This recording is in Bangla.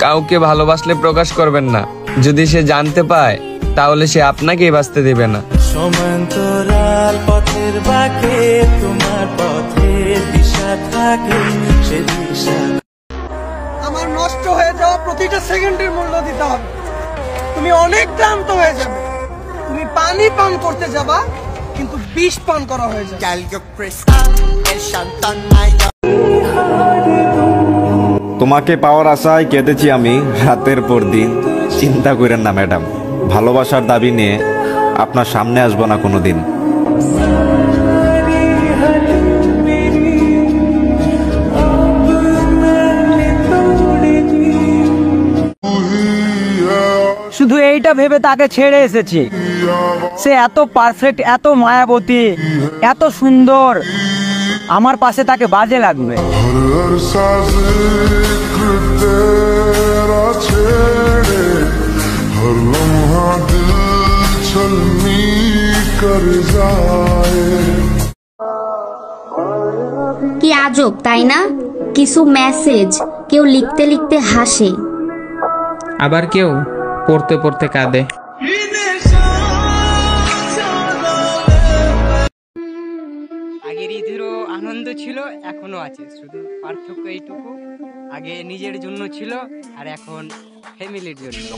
কাউকে ভালোবাসলে প্রকাশ করবেন না। যদি সে জানতে পায় তাহলে সে আপনাকেই বাঁচতে দেবে না। সমান্তরাল পথের বাঁকে তোমার পথে দিশা থাকে, সে দিশা। আমার নষ্ট হয়ে যাওয়া প্রতিটা সেকেন্ডের মূল্য দিতে হবে। তুমি অনেক ক্লান্ত হয়ে যাবে, তুমি পানি পান করতে যাবা কিন্তু বিষ পান করা হয়ে যাবে। তোমাকে পাওয়ার আশায় কেঁদেছি আমি রাতের পর দিন। চিন্তা করেন না ম্যাডাম, ভালোবাসার দাবি নিয়ে আপনার সামনে আসবো না কোনোদিন। শুধু এইটা ভেবে তাকে ছেড়ে এসেছি। সে এত পারফেক্ট, এত মায়াবতী, এত সুন্দর, আমার পাশে তাকে বাজে লাগবে। কি আজব তাই না? কিছু মেসেজ কেউ লিখতে লিখতে হাসে, আবার কেউ পড়তে পড়তে কাঁদে। আগের ঈদেরও আনন্দ ছিল, এখনো আছে, শুধু পার্থক্য এইটুকু, আগে নিজের জন্য ছিল আর এখন ফ্যামিলির জন্য।